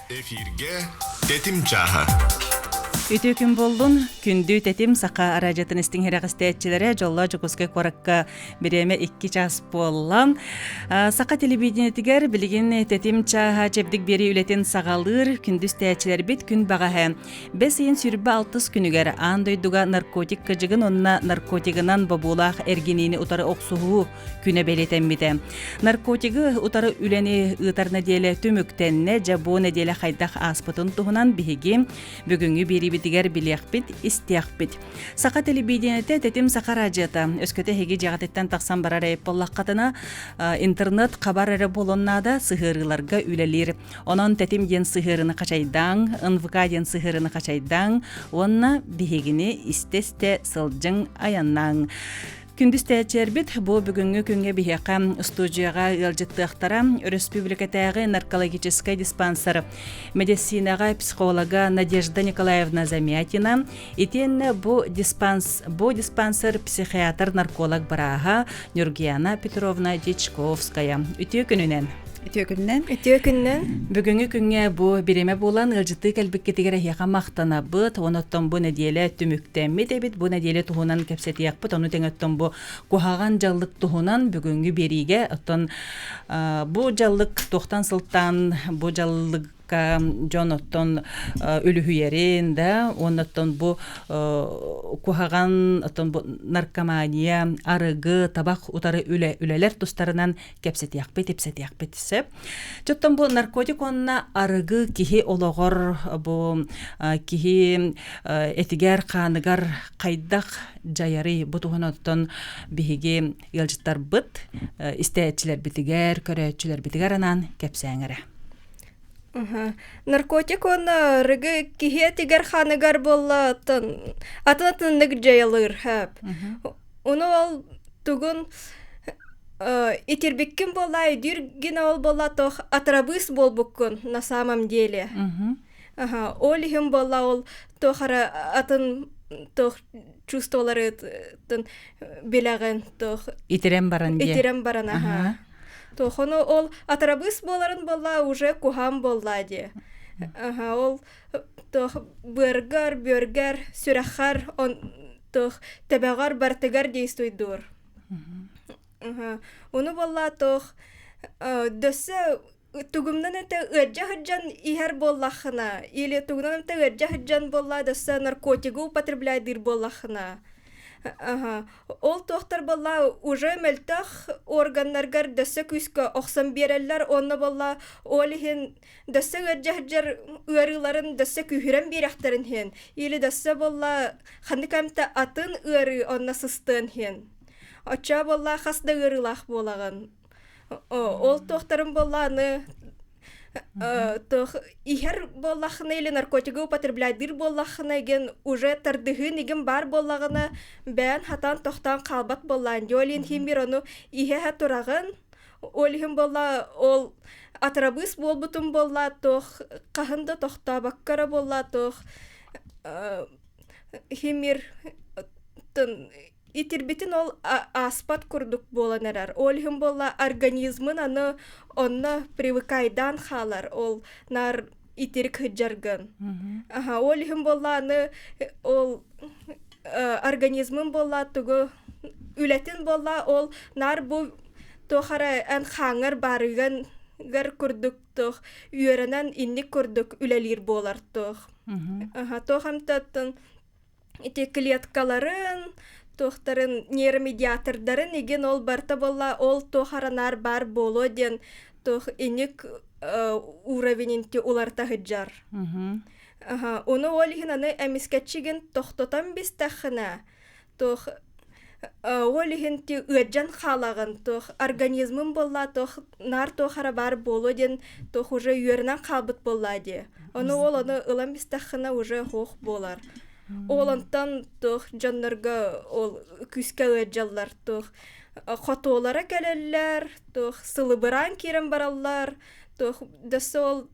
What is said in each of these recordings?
Эфирге тетим чаха. Үтү күн болдун, күндү тетим сака аражатын истиңхерагыстаячилere жолла жокускай коракка биреме 2 час боллан. Сака телевидениетигер билигин тетим чаха чепдик бери үлетин сагалыр күндүс таячилер бит күн багаһы. Бесин сүрбе 6 күнүгер андойдуга наркотик кыжыгын онна наркотигынан бабулах эргинини утары оксугу күнө белетеммите. Наркотиги утары үлени ытарна деле түмүктенне жабу неделе хайдах аспытын туһунан биһиги бүгүнгү бери битигер билиякпит, истиякпит. Сака телевидениете тетим сака радиота. Өскөтө хеги жагатеттен таксан барар эпполлаккатына интернет кабар эре болоннада сыхырыларга үлелир. Онон тетим ден сыхырыны качайдаң, НВК ден сыхырыны качайдаң, онна бихигини истесте сылжың аяннаң. Күндүс тәчербит бу бүгүнгү күнгө бихека студияга ылжыттыктара республикатагы наркологический диспансер медицинага психолога Надежда Николаевна Замятина итен бу диспансер психиатр нарколог бараха Нургияна Петровна Дичковская үтү күнүнен Бүгүнгү күнгө бу биреме болан ылжыты калбиккетигере яка мактана быт, оноттон бу неделе түмүктемит эбит, бу неделе туһунан кепсетиякпыт, ону теңөттөн бу кухаган жаллык туһунан бүгүнгү бериге оттон бу жаллык тохтан сылтан бу жаллык жоноттон үлүхүерин да оноттон бу кухаган оттон бу наркомания арыгы табак утары үлелер тустарынан кепсетиякпыт сеп жоттон бу наркотик онна арыгы кихи ологор бу кихи этигер каныгар кайдак жаяры бу туһуноттон биһиги ялжыттар быт истеячилер битигер көрөчүлөр битигер анан кепсеңере. Наркотик он рыгы кихе тигер ханыгар болла атын нык жайылыр хәп. Уну ол тугун итербеккин болла, дюргин ол болла тох атрабыс бол буккун на самом деле. Олихим болла ол тохара атын тох чувстволары белеген тох Итерем баран. Тохону ол атрабыс боларын болла уже кухам болла де. Ол тох бөргөр сүрахар он тох тебегар бартыгар действуйдур. Уну болла тох дөсө тугумнан эте ыджахджан ихер боллахына или тугумнан эте ыджахджан болла дөсө наркотигу употребляйдыр боллахына. Ол тохтар болла уже мөлтөх органнаргар дөсө күскө оксон береллер, онна болла олихин дөсө ыджахджар ырыларын дөсө күхүрен берехтерин хен. Или дөсө болла хандыкамта атын ыры онна сыстын хен. Оча болла хасда ырылах болаган. Ол тохтарын болла аны тох ихер боллахына или наркотиги употребляйдыр боллахына ген уже тардыгын иген бар боллагына бән хатан тохтан калбат боллан. Жолин химбир ону ихе турагын олихин болла ол атрабыс болбутун болла тох кахында тохта баккара болла тох химир итирбитин ол аспат курдук боланарар. Олхим болла организмын аны онна привыкайдан халар. Ол нар итирик хыджарган. Олхим болла аны ол организмын болла тугу үлетин болла ол нар бу тохара ан хаңар барыган гар курдук тох үйөренен инник курдук үлелир болар тох. Тохам таттын ити клеткаларын тохтарын нейромедиатордарын еген ол барта болла ол тохаранар бар боло ден тох иник уровенинти уларта хыджар. Оны олихин аны эмискетчиген тохтотан бистахына тох олихин ти ыджан халаган тох организмын болла тох нар тохара бар боло ден тох уже үйөрнан калбыт болла де. Оны ол аны ылан бистахына уже хох болар. Олантан тох жаннарга ол күскә жаллар тох хатолара келелләр тох сылыбыран кирен бараллар тох дасол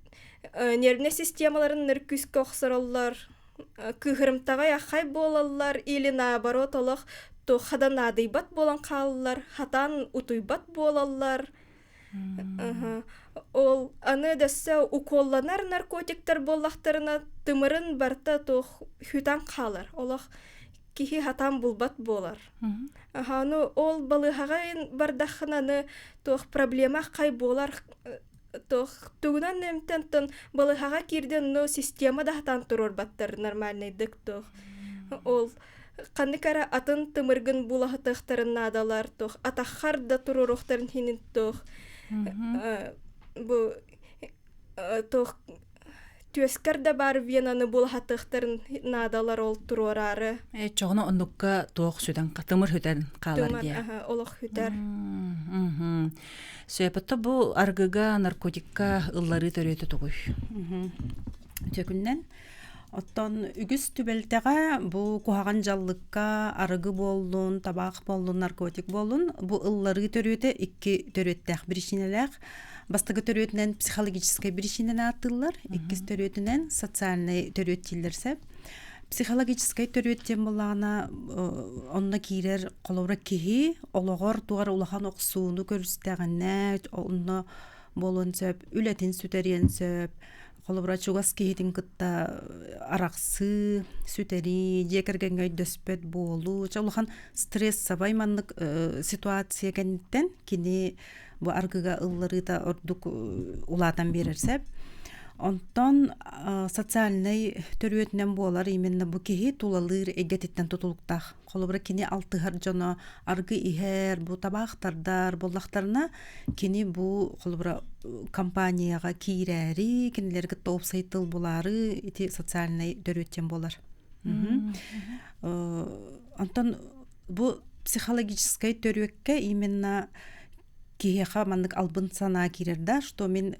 нервный системаларын нер күскә охсараллар кыгырымтага яхай болаллар или наоборот олох тох хадан адыйбат болан каллар хатан утуйбат болаллар ол аны дөссө уколланар наркотиктер боллахтарына тымырын барта тох хүтан қалар. Олох кихи хатан булбат болар. Ну ол балыхагын бардахнаны тох проблема кай болар тох тугунан немтен тон балыхага кирден но система да хатан турор баттар нормальный дык тох. Ол каныкара атын тымыргын булахтахтарын надалар тох атахар да туророхтарын хинин тох. Бу тох Төскер да бар венаны булахтахтарын надалар ол турорары. Чоғына оннукка тоқ сөйден қатымыр хөтен қалар дия. Олох хүтер. Сөйпатта бұл аргыга наркотикка ыллары төрөйті тұғый. Төкүннен оттон үгүс түбелтеге бу кухаган жаллыкка арыгы болдун, табак болдун, наркотик болдун. Бу ыллары төрөйті икки төрөйттәк біришинелек. Бастығы төрөйтінен психологическай біришинен аттылар, иккіз төрөйтінен социальный төрөйттілерсе. Психологическай төрөйттен болағына онна кейрер қолаура кеги, олығыр туғар улахан оқсуыны көрістәғіне, онна болын сөп, үләтін сүтәрен сөп, қолаура чуғас кейтін күтті арақсы, сүтәри, жекергенге дөспет болу, улахан стресс сабайманлық ситуация кәнеттен кені бу аргыга ыллары да ордук улатан берерсеп. Онтон социальный төрөтүнөн болар именно бу кеги тулалыр эгетиттен тутулуктах. Колобра кини алтыгар жоно аргы ихер бу табактардар боллактарына кини бу колобра компанияга кирери, кинилерге топ сайтыл булары ити социальный төрөтүн болар. Онтон бу психологический төрөккө именно киеха мандык албын сана кирерда, что мен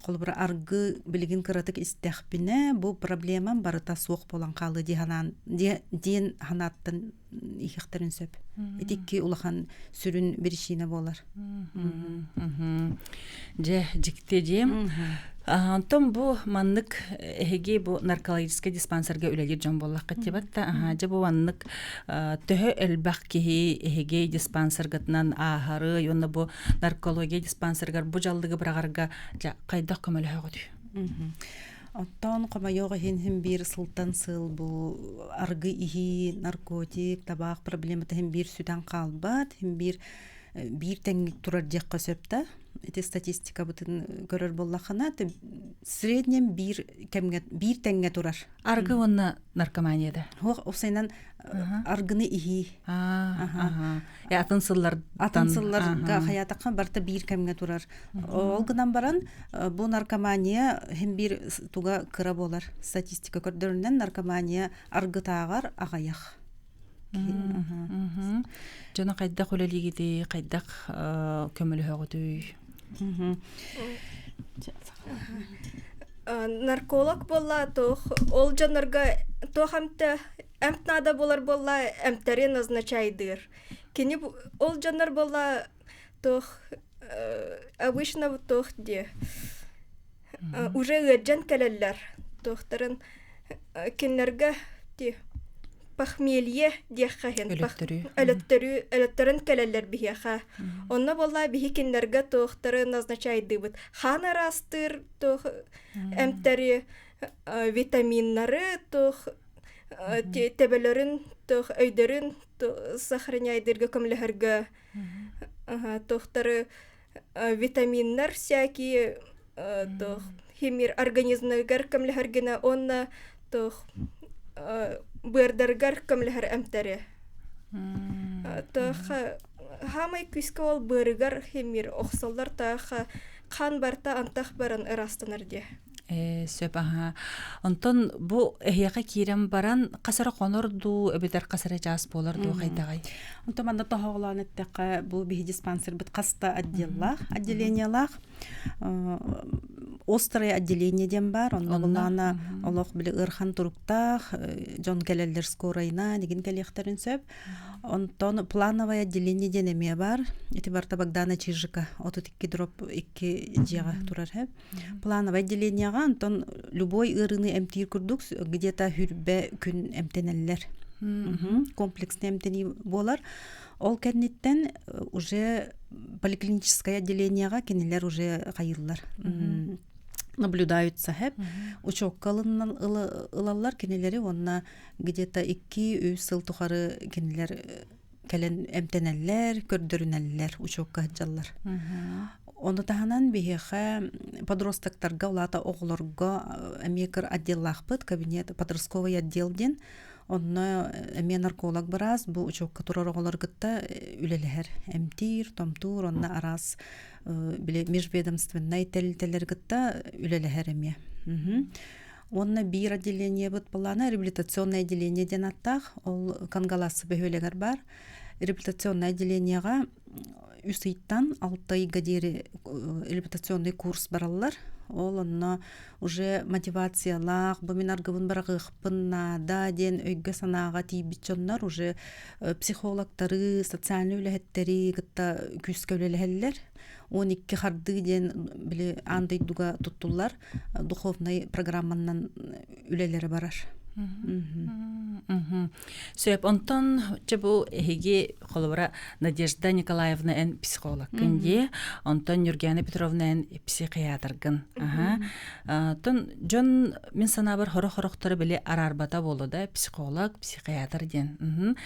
колбура аргы билигин кыратык истехпине бу проблемам барыта суок болан калы ден ханаттын ихтерин сөп. Этикки улахан сүрүн биришине болар. Же жикте жем. Антон бу маннык эге бу наркологический диспансерге үлелер жон боллакка тебатта. Же бу маннык төһө элбак кихи эге диспансергатынан ахары, йонна бу наркология диспансергар бу жалдыгы брагарга кайдак көмөлө хөгөдү. Оттон комайога хин бир сылтан сыл бу аргы ихи наркотик, табак проблемата хин бир сүтан калбат, хин бир теңгик турар жакка сөпта. Эти статистика бутын көрөр боллахана среднем бир теңге турар. Аргы онна наркоманияда. Осайнан аргыны ихи. Атын сылларга хаятакка барта бир кемге турар. Олгынан баран бу наркомания хем бир туга кыра болар. Статистика көрдөрүнөн наркомания аргы тагар агаяк. Жана кайдак үлелигиди, кайдак көмөлө хөгөдү. Нарколог болла тох ол жанарга тохамта эмтнада болар болла эмтере назначайдыр. Кени ол жанар болла тох обычно тох де уже гыджан келеллер тохтарын кинлерге де похмелье дияхахен элеттерин келеллер бихиаха. Онна болла бихи кинлерге тохтары назначайды бит. Хана растыр тох эмтери витаминнары тох тебелерин тох өйдөрүн сохраняйдырга көмлөһөргө. Тохтары витаминнар всякие тох химир организмнагар көмлөһөргөнө онна тох бырдаргар көмлөһөр эмтери. Тох хамай күскө ол бырыгар химир оксоллар таха кан барта антах баран ырастанарди. Сөпаха. Онтон бу эхяка кирем баран касара конорду, эбетер касара жас боларду кайдагай. Онтон манда тохоглан эттека бу бихи диспансер бит каста отделениялах. Острое отделение дем бар, онна олох биле ырхан туруктах, жон келелер скорайна деген келехтерин сөп. Онтон плановое отделение денеме бар. Эти барта Богдана Чижика, отутикки дроп икки жега турар хеп. Плановое отделение антон любой ырыны эмтир курдук где-то хүрбе күн эмтенеллер. Комплексный эмтени болар. Ол кенниттен уже поликлиническое отделениега кенелер уже кайыллар. Наблюдаются хэп. Учокка ылаллар кенелери онна где-то 2-3 сыл тухары кенелер кэлен эмтенеллер, көрдөрүнеллер, учокка жаллар. Оны таханан бихеха подростактарга улата оглорго эмекер отделлахпыт, кабинет подростковый отделден. Онна эме нарколог бараз, бу учокка турар оглор гытта үлелехер. Эмтир, томтур, онна арас биле межведомственный телителер гытта үлелехер эме. Онна бир отделение бут балана, реабилитационное отделение ден аттах, ол кангаласы бөхөлегер бар. Реабилитационное отделениега үсейттан 6 айга дери реабилитационный курс бараллар. Ол онна уже мотивациялах, буминаргыбын барагыхпынна да ден өйгө санаага тийбитчоннар уже психологтары, социальный үлэхеттери гытта күскө үлэлэхеллер. 12 харды ден биле андай дуга туттулар, духовный программанан үлэлери барар. Сөп онтон чебу эһиги холбара Надежда Николаевна эн психолог кенде, онтон Юргена Петровна эн психиатргын. Тон жон мен санабар хорохороктары биле арарбата болу да психолог, психиатр ден.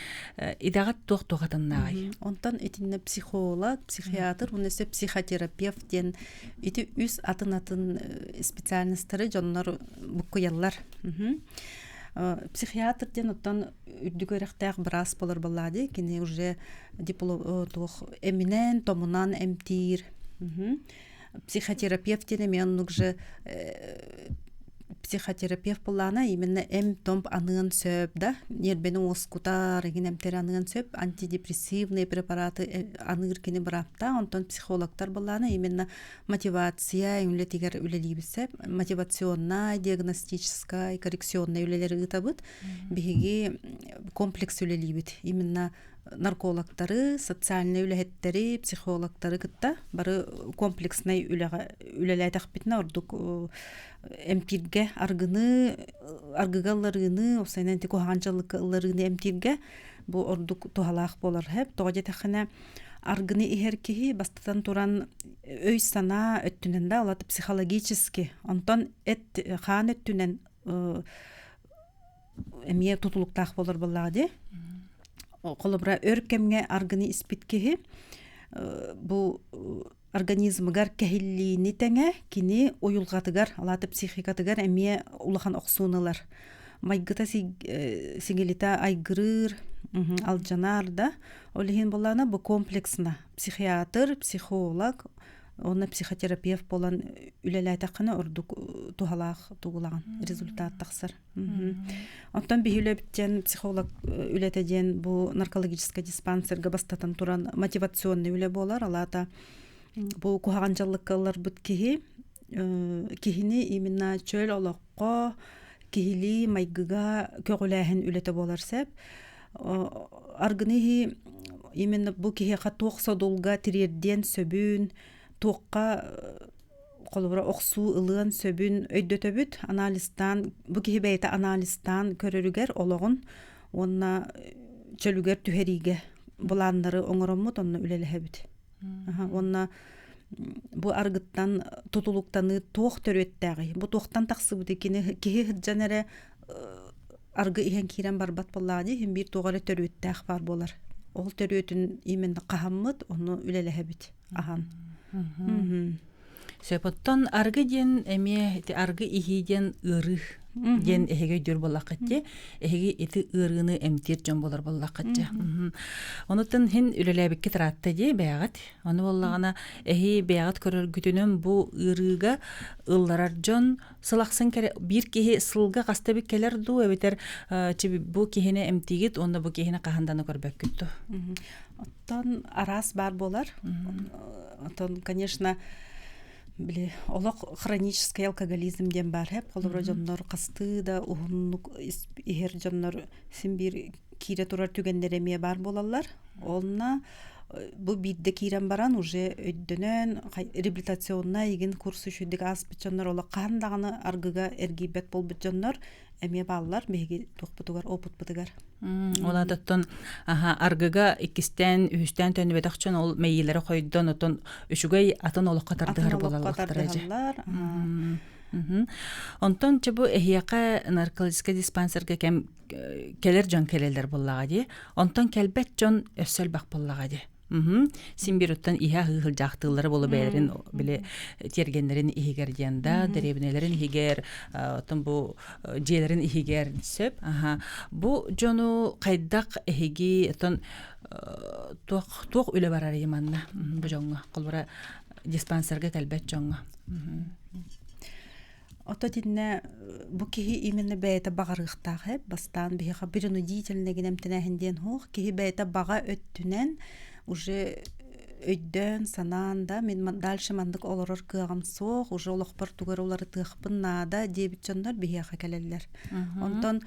Идагат тугатыннагай. Онтон этинне психолог, психиатр, унесе психотерапевт ден ити үс атын специалисттары жоннор букуяллар. Психиатр ден оттан үрдүгөрөктәк брас болар балады, кини уже диплом тух эминен томунан эмтир. Психотерапевт ден мен уже психотерапевт болана именно том анын сөп да, нербенин оскутар ген эмтер анын сөп, антидепрессивные препараты аныр кини барапта, онтон психологтар болана именно мотивация үлетигер үлелибисе, мотивационная, диагностическая, коррекционная үлелери ытабыт, биги комплекс үлелибит. Именно наркологтары, социальный үлэхеттери, психологтары кытта бары комплексный үлеләйтәк битне ордук эмпирге аргыгалларыны, осайнан теко ханчалыкларыны эмпирге бу ордук тухалах болар хеп. Тоҕа тахана аргыны ихеркиһи бастатан туран өй сана өттүнен да олаты психологически. Онтон хан өттүнен эмие тутулуктах болар боллади. Колобра өркемге аргыны испиткеһи бу организмгар кехиллини теңе кини уюлгатыгар алаты психикатыгар эмие улахан оксуналар майгыта сигелита айгырыр алжанар да олихин болана бу комплексна психиатр, психолог, оны психотерапевт болан үлеләйтәкне ордук тухалах тугулаган результат тахсыр. Онтан бихүлөбтен психолог үлетеден бу наркологический диспансерге бастатан туран мотивационный үле болар алата бу кухаганчалыккалар бут кихи кихини именно чөл олоққа кихили майгыга көгүләһин үлете болар сеп аргыныһи именно бу кихи хатоқса долга тирерден сөбүн тоққа колбара оксу ылын сөбүн өйдөтөбүт анализтан бу кихи бейта анализтан көрөрүгер ологун онна чөлүгер түһериге буланнары оңороммут онна үлелеһебит. Онна бу аргыттан тутулуктаны тоқ төрөттәги. Бу тоқтан тақсыбыты кихи хыджанере аргы иһен кирен барбат боллади, хим бир тоғары төрөттәг бар болар. Ол төрөтүн именно кахаммыт, оны үлелеһебит. Ахан. Сөпөттөн аргы ден эме аргы ихиден ыры ден эһеге дүр боллакытты. Эһеге ити ырыны эмтир жон болар боллакытты. Онутун хин үлелебикке таратты ди бягат. Оны боллагана эһи бягат көрөргүтүнөн бу ырыга ылларар жон сылаксын кере бир кихи сылга кастабик келер ду эбитер чиби бу кихине эмтигит онда бу кихине каханданы көрбөккүттү. Оттон арас бар болар. Оттон, конечно, биле олок хронический алкоголизм ден бар хеп колобро жоннор касты да ухуннук ихер жоннор симбир кире турар түгендер эме бар болалар. Олна бу бидде кирен баран уже өйдөнөн реабилитационна иген курс үшүдүк аспытчоннор ола кандаганы аргыга эргибет болбутчоннор эме баллар беги тохпутугар опутпутугар. Оладаттан аргыга иккистен үстен төнүбетакчын ол мейилери койдон отон үшүгөй атын олокка тардыгар болалар. Онтон чебу эхияка наркологический диспансерге кем келер жон келелер боллага ди. Онтон келбет жон өссөл бак боллага ди. Симбируттан иха хылжактылары болу бээрин биле тергенлерин ихигер дианда, деребинелерин ихигер, отон бу жээлерин ихигер сөп. Бу жону кайдак эхиги отон тук үлө барар яманна. Бу жонга колбара диспансерге келбет жонга. Ото тинне бу кихи именно бәйті бағарықтағы бастан бейха принудительнеген әмтінәхінден хоқ кихи бәйті баға өттінен уже өйдөн санаанда мен дальше мандык олорор кыагам соох уже олохпар тугар олары тыахпын наада дебит жоннор бейха келелер. Онтон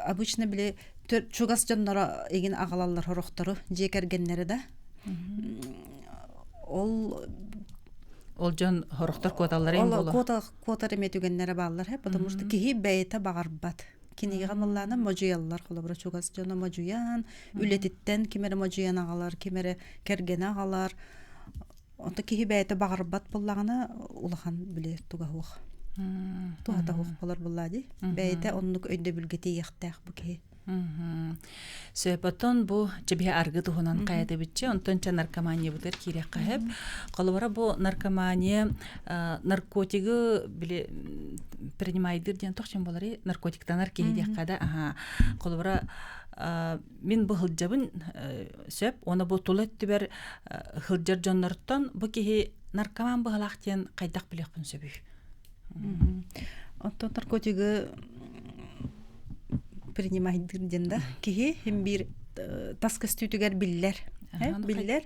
обычно биле чугас жоннора еген агалалар хорохтору жекергеннери да. Ол жон хорохтор квоталары болу. Квотар эметүгеннери баллар, потому что кихи бәйті бағарбат. Киниган олланы можуяллар холобра чугас жона можуян, үлетиттен кимере можуян агалар, кимере керген агалар. Онта кихи бәйті бағарбат боллагана улахан биле туга хух. Туата хух болар боллади. Бәйті оннук өйдө бүлгети яқтақ бу кихи. Сөйпөтөн бу жебе аргы тухунан каяты битче, онтонча наркомания бутер кирек кахеп. Колбара бу наркомания наркотиги биле принимайдыр ден тохчен болары наркотиктанар кийдек када. Колбара мен бу хылжабын сөп, оны бу тулет тибер хылжар жоннорттон бу кихи наркоман быгалактен кайдак билекпин сөбү. Онтон наркотиги принимайдыр денда кихи хем бир таска стүтүгер биллер. Биллер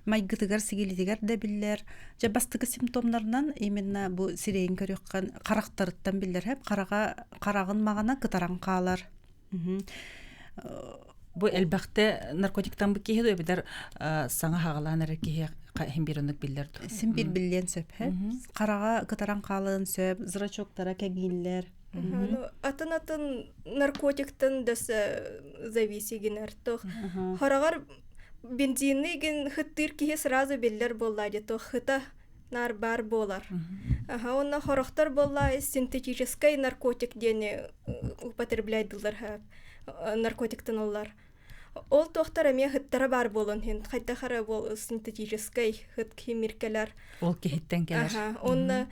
майгытыгар сигилитигер де биллер. Жабастыгы симптомларынан именно бу сирейин көрөккан карактарыттан биллер хеп карагын магана кытаран каалар. Бу элбакте наркотиктан бу кихи дөбүдер саңа хагаланар кихи хем бир онук биллер. Сим бир биллен сөп хеп. Карага кытаран каалын сөп, зрачоктара кегиллер. Атын наркотиктан дәсе зависигенер тох. Харагар бензинный ген хыттыр кихи сразу биллер боллади тох хыта нар бар болар. Онна хорохтар болла синтетический наркотик дене употребляйдылар наркотиктан олар. Ол тохтар эме хыттара бар болон хин кайта хара бол синтетический хыт химиркелер. Ол кихиттен келер.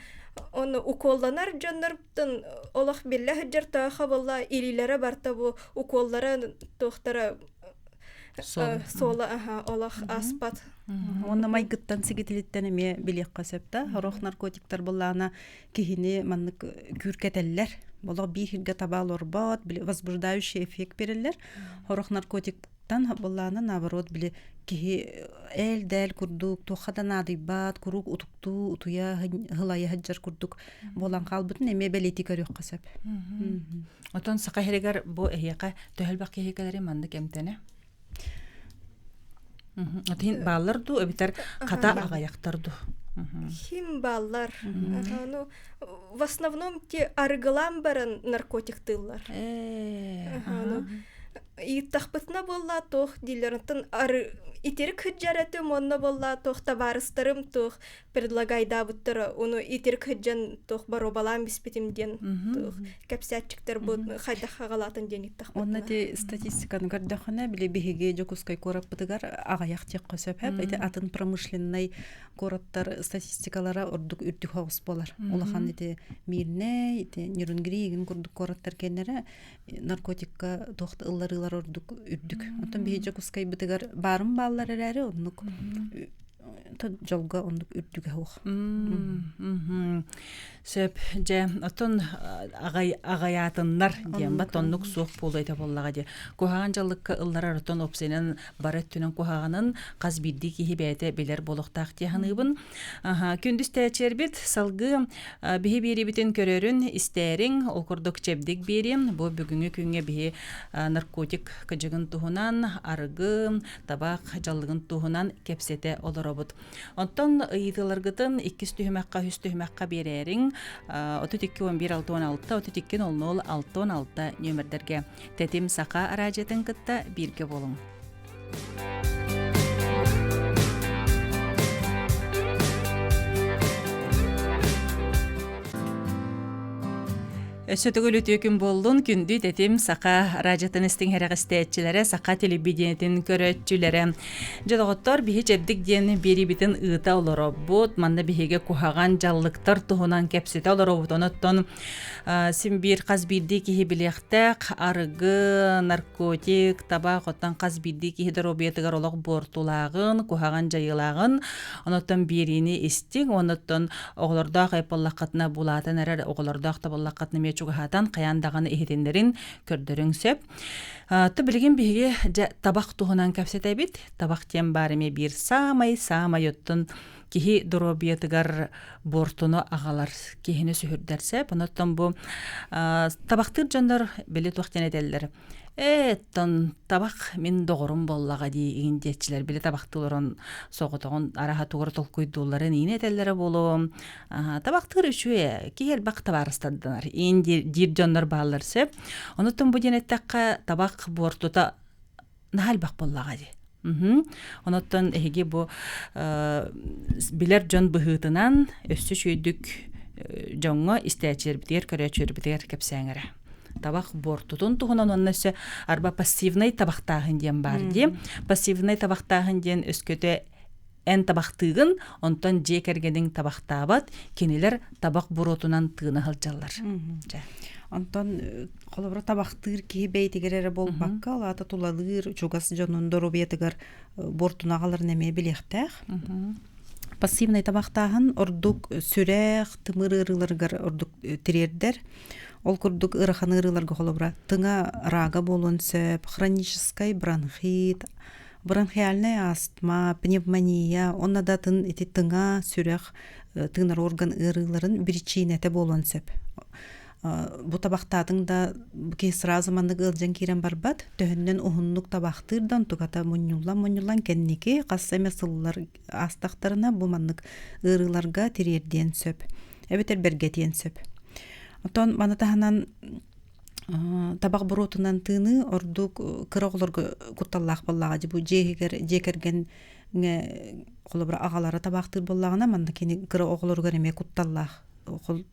Оны уколланар жоннорптан олох билле хыджар таха болла илилере барта бу уколлары тохтара сола олох аспат. Онна майгыттан сигетилиттен эме билек касепта хорох наркотиктар боллана кихини маннык күркетеллер. Боло бир хирге табал орбот, возбуждающий эффект берелер. Хорох наркотиктан боллана наоборот биле кихи дәл курдук, тухадан адыйбат, курук утукту, утуя хылая хаджар курдук болан калбытын эме белети көрөк касап. Отон сака херегер бу эхияка төхөлбак кехекелери манды кемтене. Отин балларду өбитер ката агаяктарду. Хим баллар. В основном те аргылам барын наркотик тыллар. И тахпытна болла тох дилерантын итерик хыджараты монна болла тох товарыстарым тох предлагайда буттара уну итерик хыджан тох баробалам биспетимден тох капсятчиктер бу хайда хагалатын денит тах. Онна те статистиканы көрдөхөнө биле биһиге жокускай кораппытыгар агаяк тек косоп хеп эти атын промышленный городтар статистикалара ордук үрдүк хогус болар. Улахан эти мирне эти нюрнгриген курдук городтар кенере наркотикка тохты ылларылар ордук үрдүк. Онтон биһиге жокускай бытыгар барын баллар эрери оннук жолга оннук үрдүк хох. Сөп же отон агаятыннар диэн ба тоннук суох пулайта боллага де. Кухаган жаллыкка ылларар отон опсенен барат түнен кухаганын каз бидди кихи бәйте билер болохтаах тиаханыбын. Күндүс тәчербит салгы биһи бирибитин көрөрүн истерин окурдук чебдик бирим. Бу бүгүнгү күнгө биһи наркотик кыжыгын тухунан арыгы табак жаллыгын тухунан кепсете олоробут. Онтон ыйытыларгытын 2 түһүмәккә 3 түһүмәккә берерин 32-11-616 32-00-616 нөмердерге тетим сака аражетін кытта бирге болуң. Сөтөгөл өтөкүн болдун күндү тетим сака радиотаныстын херагыстечилери сака телевидениятин көрөтчүлери жодоготтор бихи жебдик диэн берибитин ыыта олоробут манда бихиге кухаган жаллыктар туһунан кепсете олоробут оноттон сим бир каз бирди кихи билектек арыгы наркотик табак оттан каз бирди кихи доробиятыгар олох бортулагын кухаган жайылагын оноттон бирини истик оноттон оголордоак айпаллакатына булатын эрер оголордоак табаллакатына чугахатан каяндаганы ихитиндерин көрдөрүң сөп. Ты билген биге табак туһунан кепсетебит. Табак тем барыме бир самай оттун кихи доробиятыгар бортуну агалар кихини сүһүрдерсе, онотон бу табактыр жандар билет вактен эделлер. Тон табак мен догорун боллага ди индечилер биле табактыларын соготогон араха тугар толкуйдуларын инетеллери болу. Табактыр үчүе кихел бак табарыстадылар. Инди дир жандар бааларсы. Онотон бу денеттакка табак бортута нахал бак боллага ди. Онотон эге бу билер жон быһытынан өссү чүйдүк жоңго истечер битер көрөчөр битер кепсеңере. Табак бортутун туһунан оннасы арба пассивный табактагын диэн бар ди. Пассивный табактагын диэн өскөтө эн табактыгын онтон жекергенин табактабат кинилер табак боротунан тыына хылжаллар. Онтон колобра табактыр ки бейтигерere болбакка алата тулалыр чугас жонун доробиятыгар бортунагалар неме билектех. Пассивный табактагын ордук сүрэх тымырырыларгар ордук тирердер. Ол курдук ыраханырыларга колобра тыңа рага болонсеп, хронический бронхит, бронхиальная астма, пневмония, оннада тын эти тыңа сүрэх тыңар орган ырыларын причинете болонсеп. Бу табактадың да ки сразу мандык ылжан кирен барбат, төһөннөн ухуннук табактырдан тугата муннулан кенники кассаме сыллар астактарына бу мандык ырыларга тирерден сөп. Эбетер бергетен сөп. Отон манатаханан табак боротунан тыны ордук кыроглорго кутталлах боллага бу жекерген колобра агалары табактыр боллагына манда кини кыроглорго эме кутталлах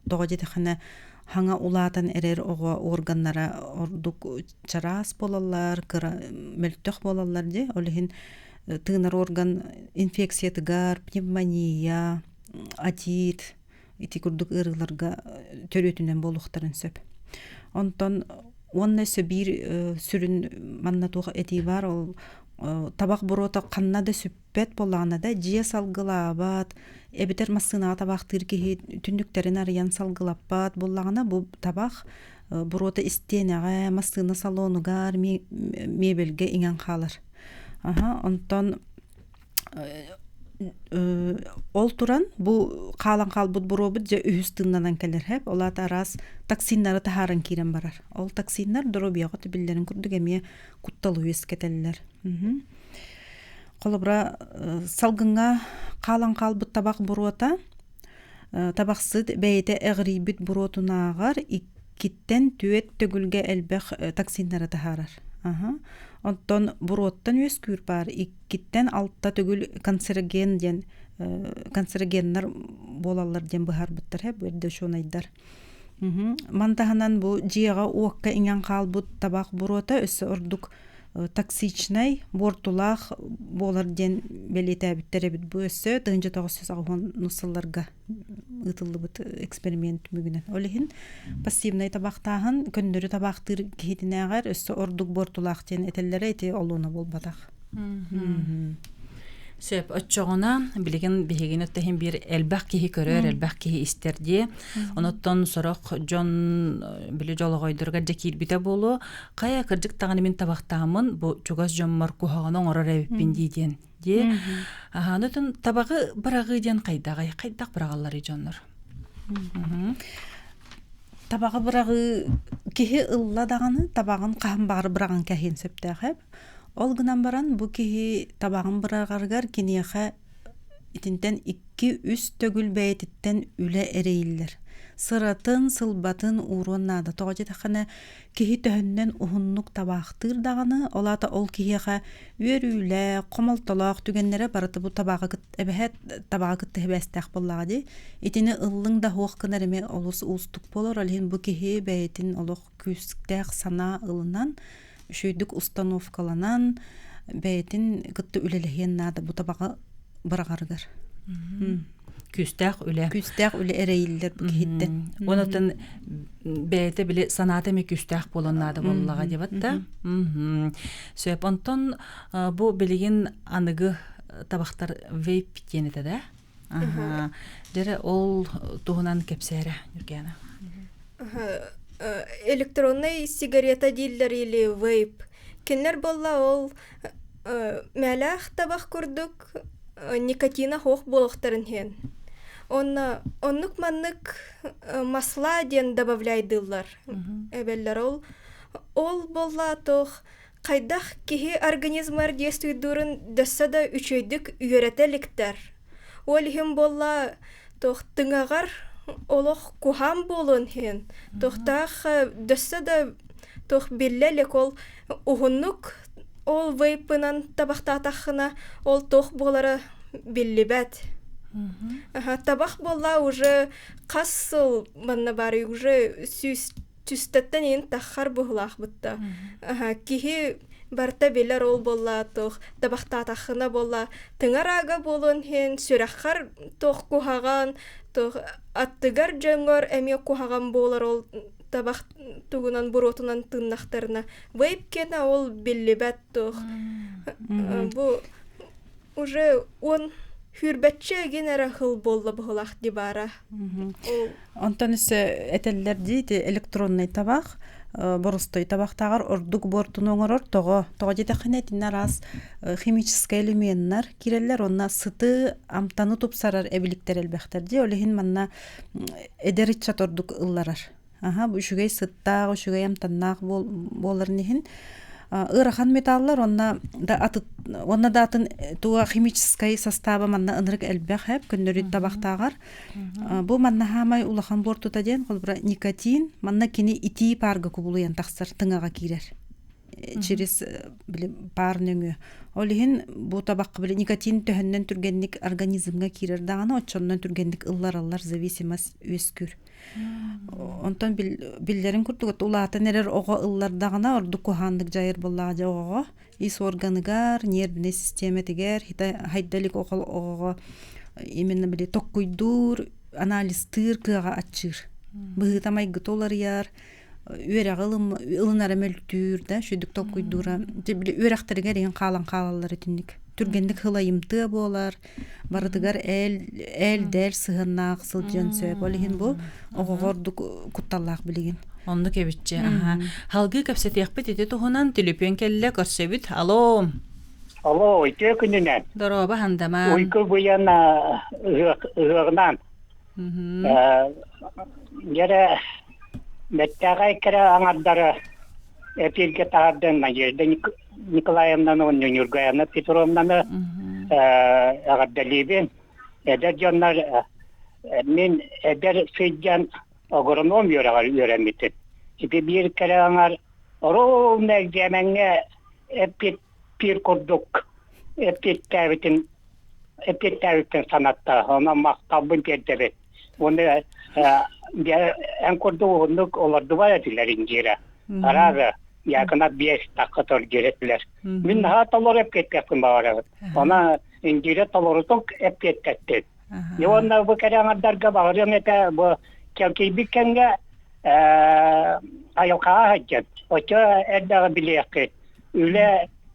тога жетехана хаңа улаатан эрер ого органнара ордук чарас болалар кыра мөлтөх болалар же олехин тыынар орган инфекциятыгар пневмония атит ити курдук ырыларга төрөтүнөн болуктарын сөп. Онтон оннасы бир сүрүн маннатуга эти бар ол табак борота каннада сүппет боллагана да жие салгылабат эбитер массына табактыр ки түндүктерин арыян салгылаппат боллагана бу табак борота истенеге массына салонугар мебелге иңен калар. Онтон ол туран бу калан калбыт буробут же үстүннан келер хеп олата раз токсиннары тахарын кирен барар. Ол токсиннар доробияга тибиллерин курдук эме кутталуу эскетеллер. Колобра салгынга калан калбыт табак бурота табаксыт бейте эгрибит буротунагар иккиттен түөт төгүлгө элбех токсиннары тахарар. Онтон буроттан өскүр бар иккиттен алтта төгүл канцерогеннар болалар ден бахар буттар хеп берде шонайдар. Мантаханан бу жига уакка иңен калбыт табак бурота өсө ордук токсичный бортулах болар ден белетебиттер бит бу өсө 1990 нусалларга ытылыбыт эксперимент мүгүнен. Олехин пассивный табактагын көндөрү табактыр китинегер өсө ордук бортулах ден этеллере эти олуна болбатак. Сөп отчоғына билеген бихеген өттәһин бир элбәк киһи көрөр, элбәк киһи истерди. Оноттон сорок жон биле жологойдурга жакир бите болу. Кая кырдык таганы мен табактамын бу чугас жоммар кухаганың орор эбиппин дейден. Де. Нотон табагы барагы ден кайдагы, кайдак барагаллары жоннор. Табағы бұрағы кеһи ылла дағаны табағын қаһын бары бұрағын кәхен сөптәғып. Ол гынан баран бу кеһи табағын бұрағаргар кенеха итинтен 2-3 төгүл бәйтіттен үле әрейілдер. Сыратын, сылбатын уруаннады. Тоғажы тақаны кеһи төхіннен ұхыннық табақтыр дағаны, олата ол кеһиға өрүлі, қомалталақ түгенлері барыты бұл табағы кітті хебәстәқ боллаға де. Итini ыллың да хоқ кінәріме олыс ұстық болыр, олығын бұл кеһи бәйтін олық күстәқ сана ылынан, шөйдік установкаланан бәйтін кітті үлелеген нады бұл табағы бұрағарғар. Күстәк үле. Күстәк үле әрейілдер бұл кеһиттен. Онотын бәйті біле санатымы күстәк болынады боллаға деп атта. Сөйп, онтон бұл білеген анығы табақтар вейп тенеті да? Дәрі ол туғынан кепсәрі, Нүргена? Электронный сигарета дейлер или вейп. Кенлер болла ол мәләқ табақ көрдік никотина хоқ болықтарын хен. Оннук маннык масла ден добавляйдылар. Эбеллер ол болла тоқ қайдақ кеһи организмар действуйдурын дөссі да үчөйдік үйеретеліктер. Ол хем болла тоқ тыңағар олық кухам болын хен. Тоқтақ дөссі да тоқ беллелік ол ұғыннук ол вейпынан табақтатақына ол тоқ болары беллебәт. Табақ болла уже қасыл манна бары уже түстеттен ең таққар бұғылақ бұтта. Кихи барта белер ол болла тоқ табақтатақына болла тыңар ага болын хен сүрәққар тоқ кухаған тоқ аттығар жөңгөр әме кухаған болар ол табақ тугунан буротунан тыннақтарына. Вейп-кена ол беллебәт тоқ. Бу уже он хүрбәтче генера хыл болла бұғылақ дебара. Онтан үсі әтәлілер дейді электронный табақ, борыстой табақтағар ордук бортун оңорор тоғы жете қанетінер аз химический элементтер киреллер, онна сыты амтаны тупсарар әбіліктер әлбәқтерді, олығын манна әдерітчат ордук ылларар. Бу үшігей сыттақ, үшігей амтаннақ болар нехін. Ырахан металлар, онна да атын туа химический составы манна ынырык әлбәқ әп, күннөрі табақтағар. Бу манна хамай улахан бортута ден, қолбыра никотин, манна кені ити парга күбулуян тақсар тыңаға кирер. Через пар нөңі. Олығын бу табаққа біле никотин төхіннен түргенлік организмға кирер дағаны, отчоннан түргенлік ыллар зависимас өскүр. Онтан биллерин күрдүгөт улаата нерер ого ыллардагына орду кухандык жайыр боллага жаого ис органыгар нервный система тегер хайдалик ого именно биле токкуйдур анализ тыр кыга ачыр быгытамай гытолар яр үрагылым ылынар эмөлтүр да шүдүк токкуйдура биле үрактарга деген калалар этинник түргендік хылайымты болар, барыдығар әл дәл сығыннақ сылжан сөйіп, олығын бұл оғығырдық құтталлақ білеген. Онды кебітші. Халғы көпсет еқпет ете тұғынан телепен келі көрсебіт. Алло. Алло, ите күнінен. Дороба хандама. Уйкі бұяна ғығынан. Гері мәттәғай кірі аңардары эпирге тағардың жерді Николаевнаны, Нюргаевна Петровнаны ағаддалибен. Әдер жанлар мен әдер сөйден агроном өреметтен. Епі бір кәрі аңар орол мәгдемәңе әпет пир құрдық. Әпет тәвітін санатта. Ona мақтабын пердебет. Оны ән құрды оғындық оларды бар әтілерін жері. Арағы. Yakına bir takıtır gerektiler. Min ha talor hep ketkesin bağırır. Ona incire taloru çok hep ketkesin. Onlar bu kere anadırga bağırıyor. Mete bu kelkeyi bir kenge ayakağa hacet. Oça eddağı biliyek ki.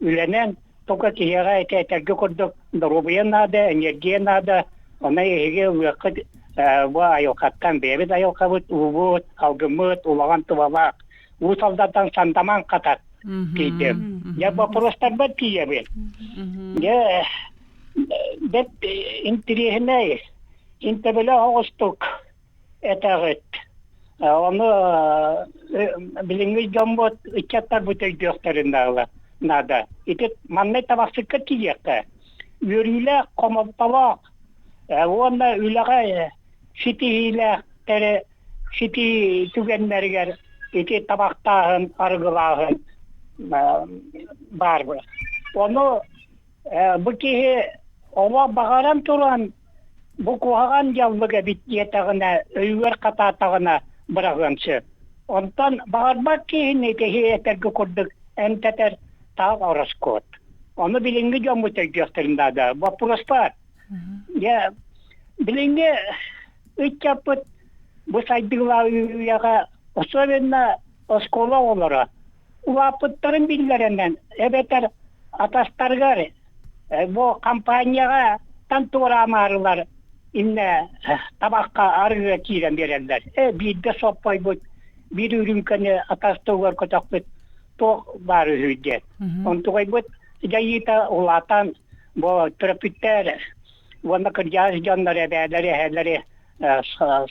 Ülenen только кияга этерге курдук дорубия надо, энергия надо. Она еге вакыт ва айылкаттан бебет айылкабыт, убут, алгымыт, улаган тубалак. У солдаттан сандаман катат кейдем. Я вопростар бат киебен. Я бет интереснее. Интебеле огостук. Это гет. Оны билиңи жомбот ичаттар бутей дөхтериндагы надо. Итет манне табаксыкка киекке. Үрүле комопталак. Оны үлеге шитииле тере шити түгеннергер ити табактагын аргылагын бар. Оны бу кихи ова багарам туран бу куаган жалбыга битетагына өйгөр кататагына бырагынчы. Онтан багарбак кихини кихи этерге курдук энтетер таг ороскот. Оны билинги жомутек жохтеринда да. Вопростар. Я билинги үтчапыт бу сайдыгылага особенно школа олара. Улапыттарын билгеренен эбетер атастаргар бу компанияга тантура амарылар инне табакка арыга кирен берелер. Бирде соппой бут бир үрүмкөне атастыгар котакпыт то бар үйдө. Онтугай бут жайыта улатан бу тропиттер вона кырjaz жаннары бәләре хәлләре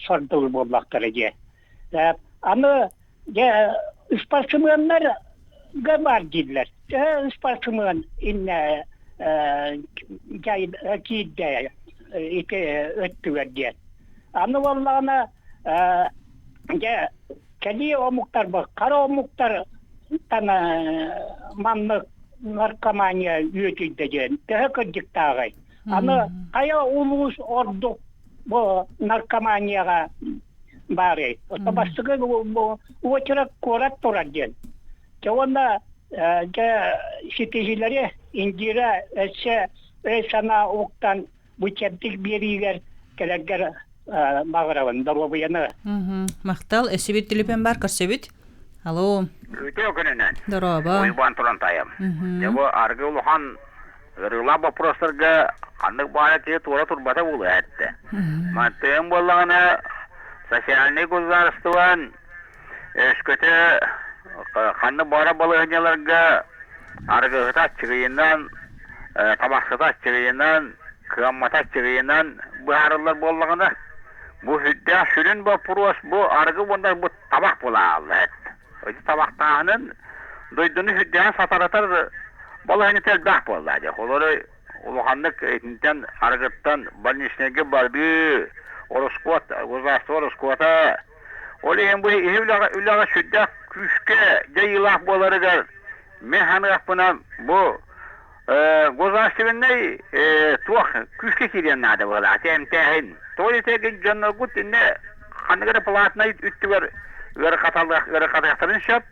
сордул буллактары же. Аны же спортсменнар габар дидләр. Спортсмен инне жай кидде ите өттүгәдә. Аны валлана же кали омуктар бар, кара омуктар тана манны наркомания үтүдә же. Тәһәккәдиктагай. Аны кая улус орду бу наркоманияга бары. Отобастыгы бу очрак корат тураден. Жонда шитежилери индира сана октан бу чептик беригер келегер багыравын доробуяны. Мактал эсибит телефон бар көрсөбүт. Алло. Үтө күнүнөн. Дороба. Уйбан турантайым. Дебо аргы улухан ырыла вопростарга кандык бара те тура турбата болу этти. Маттем боллагана социальный государствован эшкөтө канды бара балыгыналарга аргыта чыгыйынан табаксыта чыгыйынан кыяммата чыгыйынан баарылар боллагана бу хүддә сүрүн вопрос бу аргы бундай бу табак бола алат. Өйдө табактанын дойдуну хүддә сатаратар балыгыны телбак болду. Олары улухандык этинтен аргыттан больничныйга барбы ороскот, государство ороскота. Олеген бу үлага сүддә күшкө жайылак боларыгар. Мен ханырак бuna бу государственный туак күшкө кирен нада бола. Темтехин. Толитеген жаннагут инне ханыгара платный үттүгөр каталыктарын шап.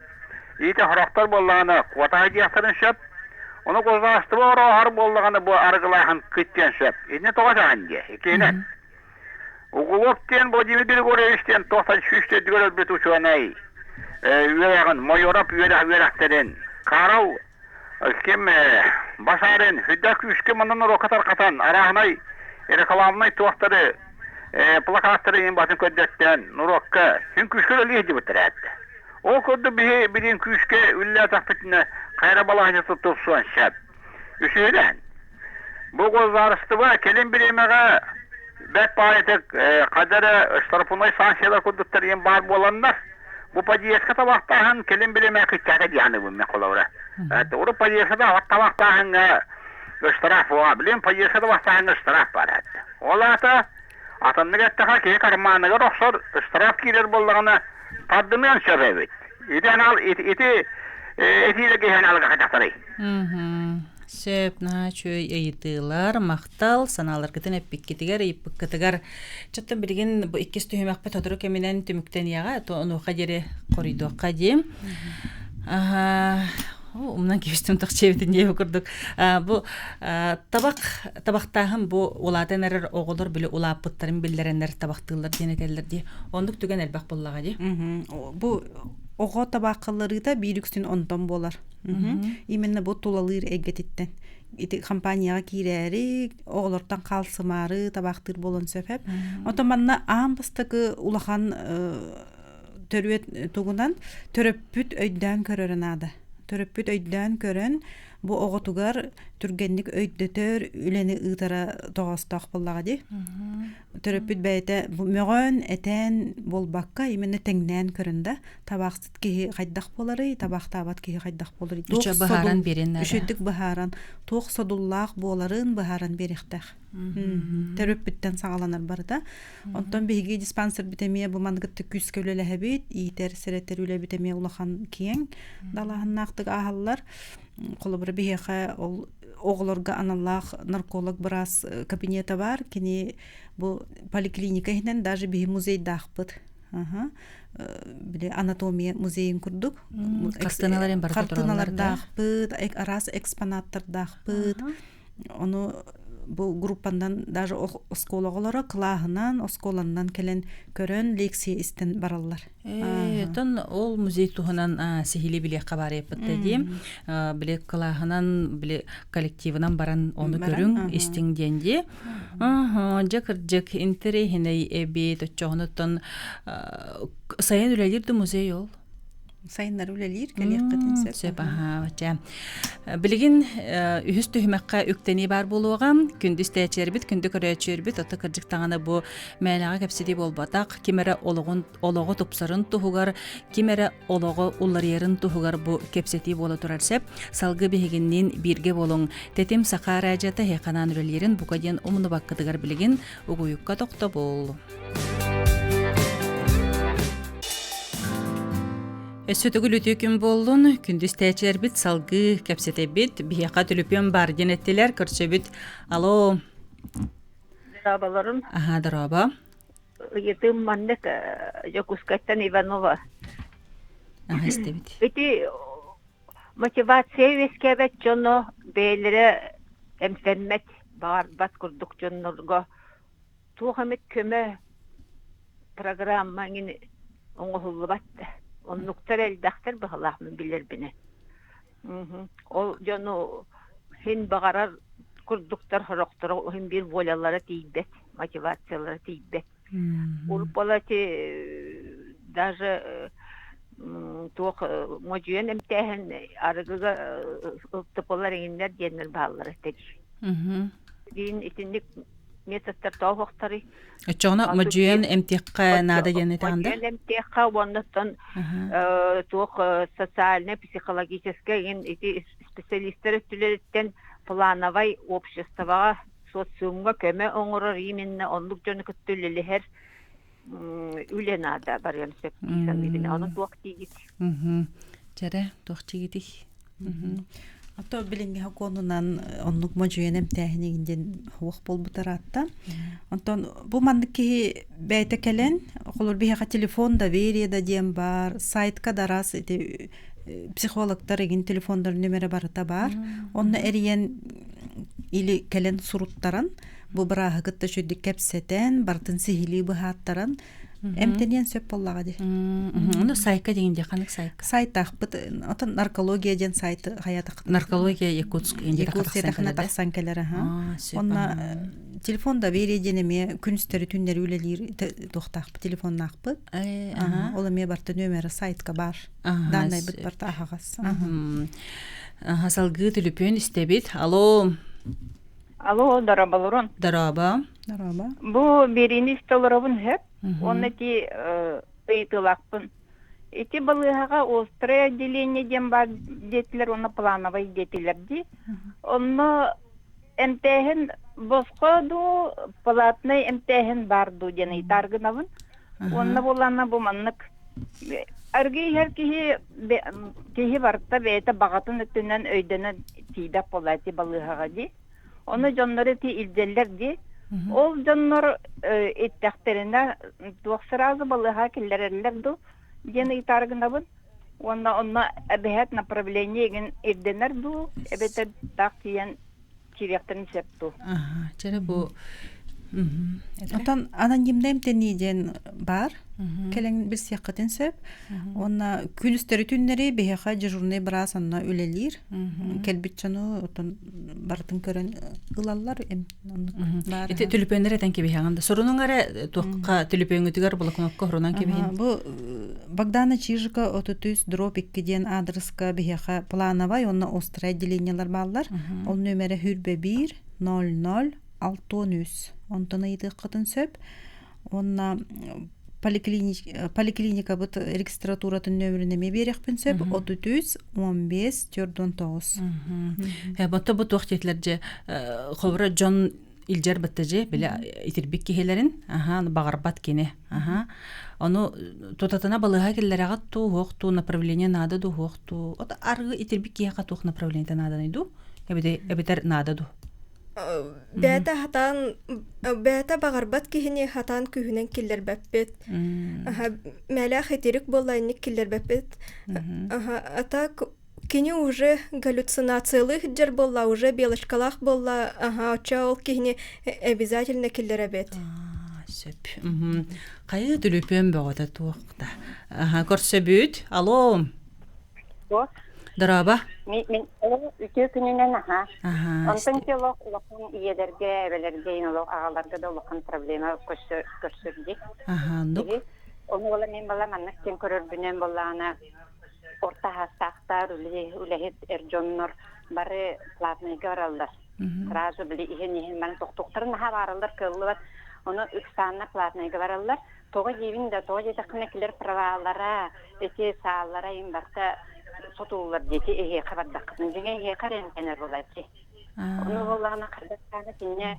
Ите характар боллагана квота диактарын шап. Оны государство ар боллаганы бу аргылайхан кыттен шап. Инне тогажанге. Экенен. Угулоктен бу димидир горевиштен 93-те дигөр бет учуанай. Үйрәгән майорап үйрәктерен. Карау кем басарын хүддәк үшке моннан рокатар катан арагынай рекламный туактары плакаттары батын көддәттән нурокка һин күшкә леди битерәт. О көддә билин күшкә үллә тахтына кайра балаһы тутусан шәп. Үшәдән. Бу государство келин биремәгә бәк пайтык кадәре штрафунай санкциялар көддәттәрен бар булганнар. Bu pajiyesga tabaqtahan kelin bileme kıçaga diyanı bu mekolora. Doğru pajiyesga tabaqtahan ıstıraf var. Bilin pajiyesga tabaqtahan ıstıraf var. Olata atanlık ettaka ki karmanıga roksor ıstıraf girer bollarına taddımyan sebebit. İden al etiyle gehen alga kaçaktari. Сөп на чөй ыйтылар, мактал, саналар кытын эппиккетигер, иппиккетигер. Чоттон билген бу иккес түймөкпе тодору кеминен түмүктен яга, то онука жере коридокка дем. Умнан кебистен токчебитин дей көрдүк. Бу табактагын бу улатын эрер оголор биле улапыттарын билдеренер табактылар денетелер ди. Ондук түген элбак боллага ди. Бу ого табаккалары да бирүксүн онтон болар. Именно бу тулалыр эгетиттен. Ити компанияга кирәри, оглордан калсымары табактыр болон сөпөп. Отоманна амбыстагы улахан төрөт тугунан төрөппүт өйдөн көрөрөнады. Төрөппүт өйдөн көрөн бу оготугар түргенник өйдөтөр үлени ыытара тогосток боллага ди. Төрөппүт бәйте бу мөгөн этен болбакка именно теңнен көрүндө табаксыт ки кайдак болары, табактабат ки кайдак болары. Үчө бахаран береннәре. Үчөдүк бахаран, тох содуллак боларын бахаран берихтек. Төрөппүттен сагаланар бар да. Онтон биги диспансер битемие бу мангытты күз көлөлөһөбүт, итер серетер үле битемие улахан киен далаһыннактык ахаллар. Колобур биһеха ол оглорга аналлах нарколог брас кабинета бар, кини бу поликлиника хинен даже биһи музей дахпыт. Биле анатомия музейин курдук. Картиналарын бар Картиналар дахпыт, арас экспонаттар дахпыт. Ону бу группандан даже оскологолора клахынан, осколандан келен көрөн лекция истен бараллар. Тон ол музей туһунан сихили биле хабар япытты ди. Биле клахынан, биле коллективынан баран оны көрүң истин денди. Жакыр интере хиней эби точогонотон сайын үлелирди музей ол. Сайыннар үлелир, кәлиққатын сөп. Білген үхіс түймәққа үктені бар болуға, күндіз тәчербіт, күнді көрәчербіт, оты кіржіктағаны бұл мәліға кәпсіде болбатақ, кемері олығы тұпсарын тұхуғар, кемері олығы уларерін тұхуғар бұл кәпсеті болу тұрарсеп, салғы бігіннен бірге болуң. Тәтем сақа рәжеті хеқанан үлелерін бұқаден ұмыны баққыдығар білген ұғыйыққа тоқта бол. Өссөтігіл өтекім болын, күндіз тәчілер біт, салғы кәпсеті біт, бияқа түліпен бар денеттелер, көрсе біт. Алло. Дырабаларым. Аха, дыраба. Етім мандық Жокускаттан Иванова. Аха, істе біт. Беті мотивация вескебет жону бейлері әмсәнмет бар бат күрдік жонларға. Туғамет көмі программаңын оңғылы батты. Онлуктар элдахтар бахалахмын билер бини. Ол жону хин багарар курдуктар хороктар хин бир волялары тийбет, мотивациялары тийбет. Урпалати даже туох можуен эмтехен арыгыга ылтыпалар иңинер денер баалары теги. Дин итинник методтар тоохтары. Өчөна можуен эмтехка нада денетанда. Можуен эмтехка воннотон туох социальный, психологический эти специалисттер түлерттен плановой обществоға социумга көмө оңорор именно онлук жөнү көттүлелер үленада бар ямсеп исан бибине аны туак тигит. Жара туак тигитих. Ато билинге хаконунан онлук можуенем техникинден хуак болбутаратта. Онтон бу мандыки бәйте келен, холор бихака телефон доверие да дем бар, сайтка дарас эти психологтар эгин телефондар нөмері барыта бар. Онна эриен или келен суруттаран, бу бирағы гытта шөйді кепсетен, бартын сихили быхаттаран, эмтенен сөп боллага ди. Оны сайка дегенде қанық сайка? Сайтақ, отын наркология ден сайты хаятақ. Наркология Якутск енде тақсан келері. Онна телефонда бере денеме күністері түннері үлелер тоқтақ телефонын ақпы. Ола ме барты нөмері сайтқа бар. Дандай бұт барты ағағас. Салғы түліпен істебет. Алло. Алло, дарабалурон. Дараба. Бу берини столоровун хеп. Оны ти ыйтылакпын. Эти балыгага острое отделение дем бар детилер, оны плановый детилер ди. Оны эмтехен босқоду платный эмтехен барду дени таргынавын. Оны болана буманнык. Арги хер кихи барта бейта багатын өттүнен өйдөнө тийдап болати балыгага ди. Оны жоннору ти илделер ди. Ол жоннор иттәхтеринә туаксыразы балыга киллерелер ду. Дени таргынабын. Онна әбәһәт направление ген ирденер ду. Әбәтә тактиян кирәктен септу. Жара бу Отон анонимдем тениден бар. Келен bir сiyақатын сөп. Онна күністері түннері бейха дежурный брас анна үлелер. Келбитчану отон бартын көрен ылаллар. Ити түліпенер етен кебейхаңында. Сорунун ара туаққа түліпенгітігер бұлақынаққа хорунан кебейін? Бу Богдана Чижика 33/2 адреска бейха плановай, онна острый отделениялар баллар. Ол нөмері хүрбе 1 00 613. Онтан айды қытын сөп. Онна поликлиника бут регистратуратын нөміріне ме берекпін сөп 33 15 419. Бата бу туақ жетілерде қолбыра Джон Илжер баттажы білі итірбік кехелерін бағарбат кене. Оны тотатына балыға келлер ағат туғық, направление нады туғық. Ота арғы итірбік кеға туғық направление нады найду? Әбетер нады ду? Бәті бағарбат кехіне хатан күйінен келдер бәппет. Мәләқ етерік болайынық келдер бәппет. Ата кені уже галлюцинациялы хиджер болла, уже белышкалақ болла, оча ол кехіне обязательно келдер әбет. Сөп. Қайы түліпен бағыда туақта. Көрсі бүт. Алло. Дыраба? Мен үте күнінен Онтан келі ұлықын иедерге, әбелерге, ағаларға да ұлықын проблема көрсірдік. Оны ола мен балам аннық кен көрір бүнен болағына орта хастақтар, үләхет әржоннор бары платныйға аралдар. Сразу білі ихен баны тоқтықтарын баралдар көлі бар. Оны үксанына платныйға баралдар. Тоғы евін да, тоғы жетіқіне келер правалара, өте сағалара ең барта сотулар дети эге кабардакын жеңе эге карен кенер болайчы. Оны боллагына кардаканы кине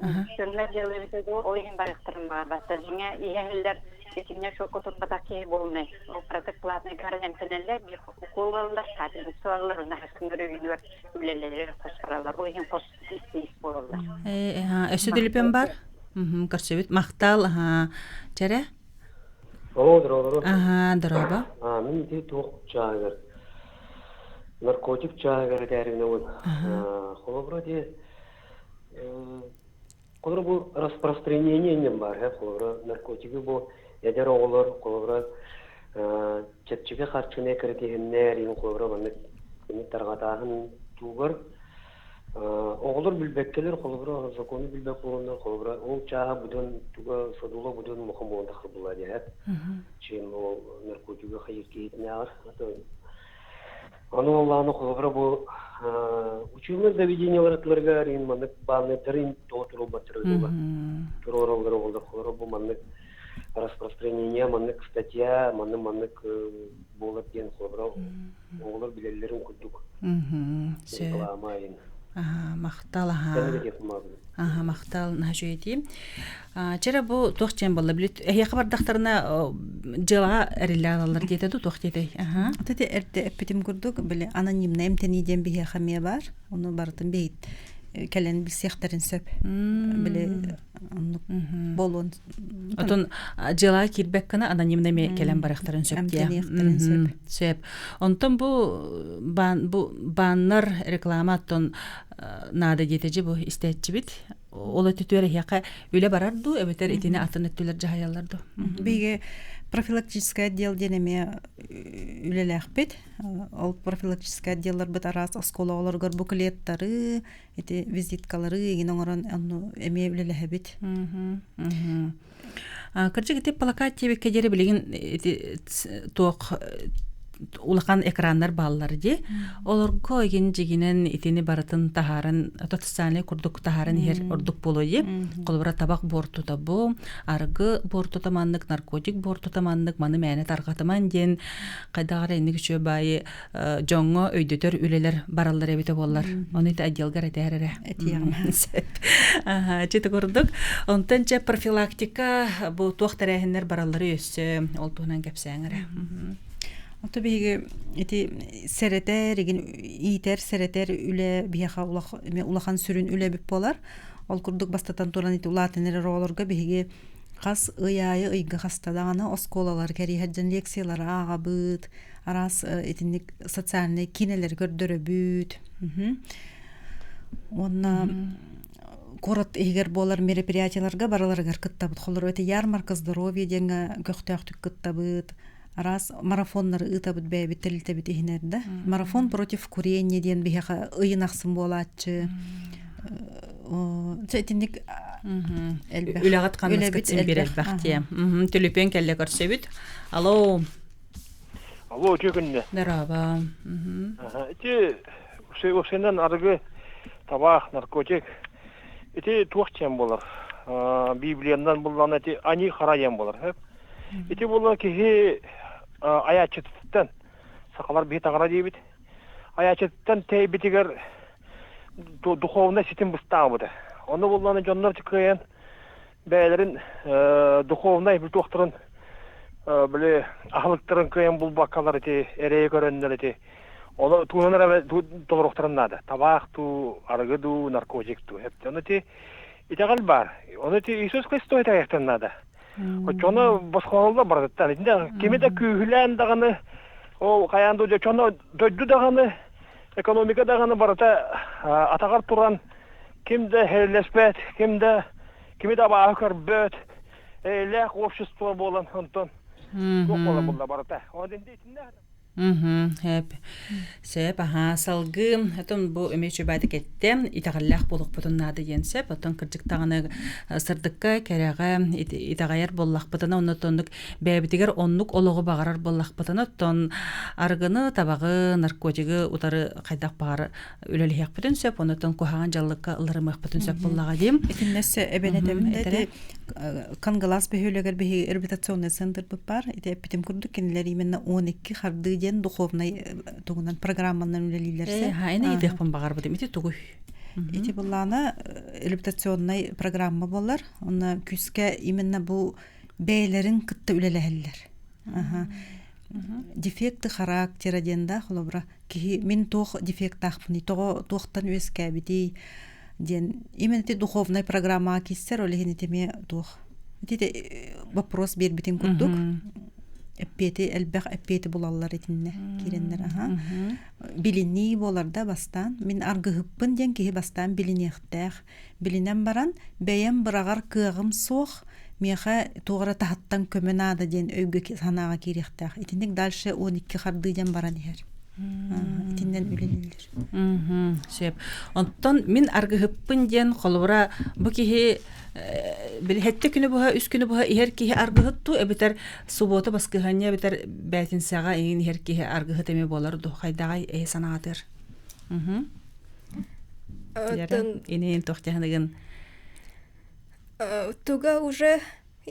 сөнлөр jelebete oyun barıktırım var. Basta жеңе эгэлер кине шоку турбатаки болмай. Ол протек платный карен кенелер bir укулалар, сатыр суаллар, оны хаскындыр үйүнөр үлелелер кошкаралар. Oyun постис болалар. Өсө дилипен бар? Көрсөбүт мактал, жаре? Дроба. Мен де тоқ чағыр. Наркотик чағыр дәрігіне ол. Қолыбыра де... Қолыбыра бұл распространением бар. Қолыбыра наркотигі бұл әдер оғылар. Қолыбыра чәтчіге қарчыне кірдегіннер. Қолыбыра бұны тарғатағын туғыр. Оғылар білбеккелер. Қолыбыра законы білбек болғандар. Қолыбыра ол чаға бұдан туға садуға бұдан мұқым болғандақыр болады. Чем ол наркотигі қайыр кейтіне ағыр. Аны Алланы қолыбыра бұл учебный заведениялар атыларға арин маңдық бағынеттерін тоғытыру баттырылуға. Тұроралары олдар қолыбыра бұл маңдық распространение, маңдық статья, маңдық болып ден қолыбыра оғылар білелерін күдік. Рекламайын. Мақтал, мақтал нәжу етейм. Чера бұл тоқчен болды. Әйеқі бардақтарына жылға әрілі алалар кетеді, тоқ кетей. Тәте әрді әппетім күрдік, білі анонимна әмтенеден бейе қамия бар, оны бардым бейт. Кәлен біл сияқтарын сөп. Білі болуын. Отын жылға келбәккіні анонимна ме кәлен барақтарын сөп. Әмтенияқтарын сөп. Онтын бұл баннар реклама аттын нады детежі бұл істәтчі біт. Ол өтетуері яқа өлі барарду, өбетер етіне атын өттілер жағаяларду. Бейге профилактический отдел денеме үлеләқ бет. Ол профилактический отделлар бет арас оскола оларғар буклеттары, визиткалары, еген оңыран әме үлеләқ бет. Кірчі кетеп плакат тебе кәдері білеген тоқ улақан экрандар баллар де. Оларго еген жегенен етені баратын тахарын, татысаны күрдік тахарын ер ордық болу де. Қолыбыра табақ борту табу, арғы борту таманлық, наркотик борту таманлық, маны мәне тарғатыман ден, қайдағар әйні күші байы жоңы өйдетер үлелер баралар әбеті болар. Оны еті әделгар әті әрірі. Жеті көрдік. Онтан жа профилактика бұл туақтар әйінлер баралары өсі, ол туғынан кәпсәңірі. Ото беге эти серетер, итер серетер үле бияха улахан сүрүн үле бип болар. Ол курдук бастатан туран ити улатынер ролорга беге кас ыяйы ыйга хастадаганы осколалар кери хаджан лекциялар ага быт, арас этинник социальный кинелер көрдөрө бүт. Онна корот егер болар мероприятияларга бараларгар кыттабыт холор өте ярмарка здоровья денге көктөктүк кыттабыт арас марафоннар ытабыт бэбит телитебит ихинерде марафон против курения ден бихака ыйынаксын болатчы Цетинник үләгат каннас кытсын бирер бактия. Төлөпен келле көрсөбүт. Алло. Алло, чекинне. Здорово. Эти сенен аргы табак, наркотик. Эти туахчан болар. Библияндан булган эти ани хараян болар. Эти булар ки аячыттан сакалар бит агара дебит. Аячыттан тейбитигер духовный систем бустабыды. Оны булганы жоннор чыккан бәйләрен духовный бил тохтырын биле ахлыктырын кыйын бул бакалар эти эрее көрөннөр эти. Оны туунара толуктырынады. Табак ту, аргы ду, наркотик ту. Оны ти итагал бар. Оны ти Иисус Христос айтыктанады. Очоны босхолда бар да. Инде кимеде күйлән даганы ол каянды жочоны дойду даганы экономика даганы барата атагар туран кимде херлеспет, кимде баакар бөт, элек общество болан онтон. Кола булла барата. Оден дейтинде. Хеп. Сеп салгы атон бу эмече байды кетте итагаллах болук бутуннады денсеп атон кыржыктаганы сырдыкка кереге итагаяр боллак бутуна оннотондук бэбитигер оннук ологу багарар боллак бутуна тон аргыны табагы наркотиги утары кайдак багар үлөлүяк бүтүнсеп оннотон кухаган жаллыкка ылырымак бүтүнсеп боллага дем этиннесе эбенетемде кангалас бехөлөгөр беги реабилитационный центр бар ите эпитем курдук кинилер именно 12 харды духовный тугунан программанан үлелилерсе. Айна идехпен багар бутым ити тугуй. Ити буллана реабилитационный программа болар. Оны күскә именно бу бәйләрен кытты үлеләһәлләр. Дефекты характера денда холобра ки мен тох дефектахпни тохтан өскә бити ден именно ти духовный программа киссер олегин теме тох. Ити вопрос бербитин курдук. Эппети элбэх эппети булаллар этинне киреннер билини боларда бастан мен аргыһыппын ден киһи бастан билинехтэх билинен баран бэйем бырагар кыагым сох меха тугара тахаттан көмөнада ден өйгө санага кирехтэх этинник дальше 12 харды ден баран ихер этиннен үлелилер сеп онтон мен аргыһыппын ден холбура бу киһи билхетте күнү буга үс күнү буга ихер киһи аргыһытту эбитер суббота баскыһанья битер бәтин сага ин ихер киһи аргыһыт эме болар ду хайдагай санаатыр инен тохтяныгын туга уже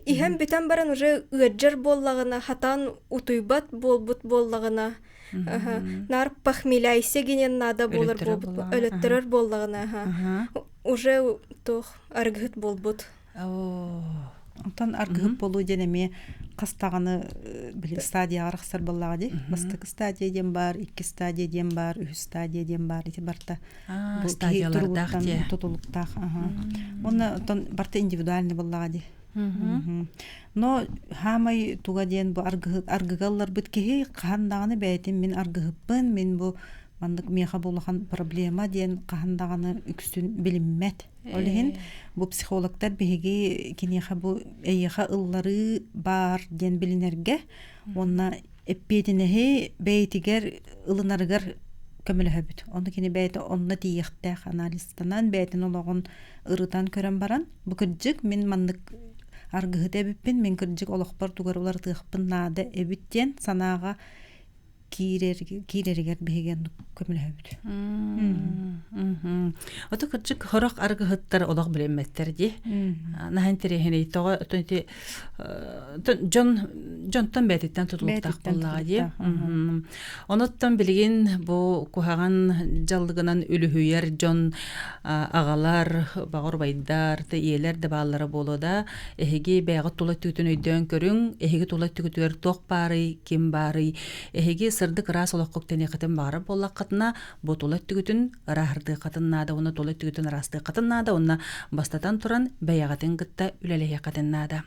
иһем битен баран уже ыджер боллагына хатан утуйбат болбут боллагына нар пахмиляйсе генен нада болар болбут өлөттөрөр боллагына уже тох аргыт болбут. Онтан аргыт болу денеме кастаганы били стадия араксар боллага ди. Бастык стадия дем бар, 2 стадия дем бар, 3 стадия дем бар. Ити барта бу стадияларда тотулуктак. Оны тон барта индивидуальный боллага ди. Но хамай туга ден бу аргыгаллар бит кеһи кахандаганы бәйтим мен аргыһыппын мен бу мандык меха болган проблема ден кахандаганы үксүн билиммет. Олеген бу психологтар беги кинеха бу эйха ыллары бар ден билинерге онна эппетинеһи бәйтигер ылынаргар көмөлөһөбүт. Онда кини бәйте онна тиехтэх анализтанан бәйтин ологон ырытан көрөн баран бу кыржык мен мандык аргыһыт эбиппин мен кыржык олохпар тугар улар тыахпын наада эбиттен санаага кирергер беген көмөлөбүт. Ото кыржык хорок аргыһыттар олох билемметтер ди. Нахан терехени тога төнти жонтон бетиттен тутулуктак боллага ди. Оноттон билген бу кухаган жаллыгынан үлүһүер жон агалар, багыр байдар, иелер де баллары болода, эһиги бәгы тула түтүн өйдөн көрүң, эһиги тула түтүер ток бары, ким бары, эһиги сырдык рас олоққоқ тәне қытын бары боллақ қытына, бұ толет түгітін рахырды қытыннады, оны толет түгітін расты қытыннады, оны бастатан тұран бәяғатын қытта үлелеге қытыннады.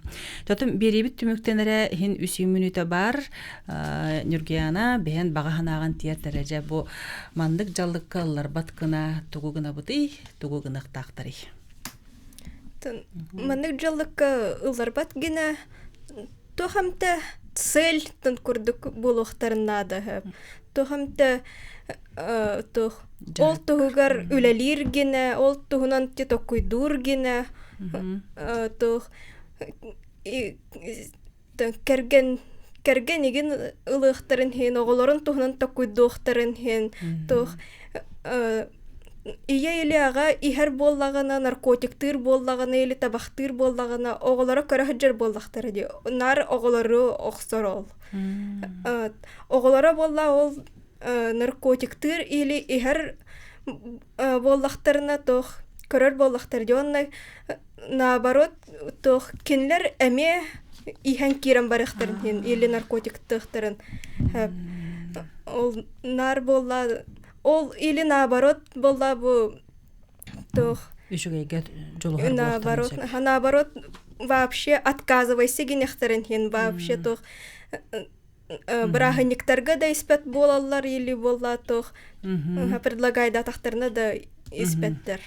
Төтім беребіт түміктенері хин 3 минута бар, Нюргияна бәйін бағаханаған тиер тәрәжі бұ мандық жаллық қалылар батқына тұғығына бұты, тұғығынық тақтыры. Маннык жаллыкка ыларбат гина тохамта цель тон курдук булуқтарнада хэп. Тохамта ол тугар үлелир гина, ол тугунан те токуйдур гина. Керген иген ылыктарын хен, оголорун тугунан токуйдуктарын хен. Ия или ага ихер боллагана, наркотиктыр боллагана или табактыр боллагана оголора көрөһөжөр боллактары ди. Нар оголору оксорол. Оголора болла ол наркотиктыр или ихер боллактарына тох көрөр боллактар ди. Онна наоборот тох кинлер эме ихен кирен барыктарын хен или наркотиктыктарын. Ол нар болла ол или наоборот болла бу тох Үшүгейге жолугар наоборот вообще отказывайся генехтерин хен вообще тох браханиктарга да испет болалар или болла тох предлагай да тахтарына да испеттер.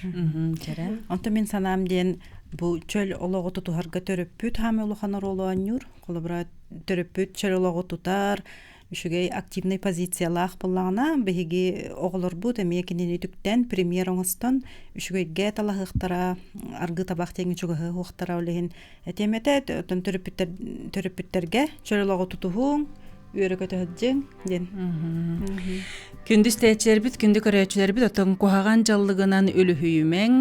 Онто мен санаам ден бу чөл ологу тутуһарга төрөппүт хаме улуханар олуаннюр колобра төрөппүт чөл ологу тутар үшүгей активный позициялах боллагана беги оголор бу деме кинени түктен премьер оңостон үшүгейге талахыктара аргы табак теңи чугы хуктара олеген этемете тон төрөппүттерге чөл ологу тутуһуң үйрөкөтөһөджең ден. Күндүз тээчербит, күндү көрөөчүлербит отон кухаган жаллыгынан өлүхүйүмең,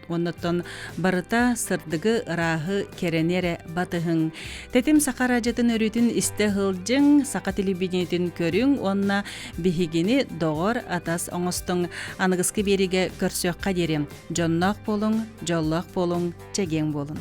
оннотон барыта сырдыгы ырааһы керенере батыһың. Тетим сака радиотун өрүтүн исте хылжың, сака телевидениетин көрүң, онна бихигини догор атас оңостуң аныгыскы бериге көрсөкка дерим. Жоннок болуң, жоллок болуң, чегең болуң.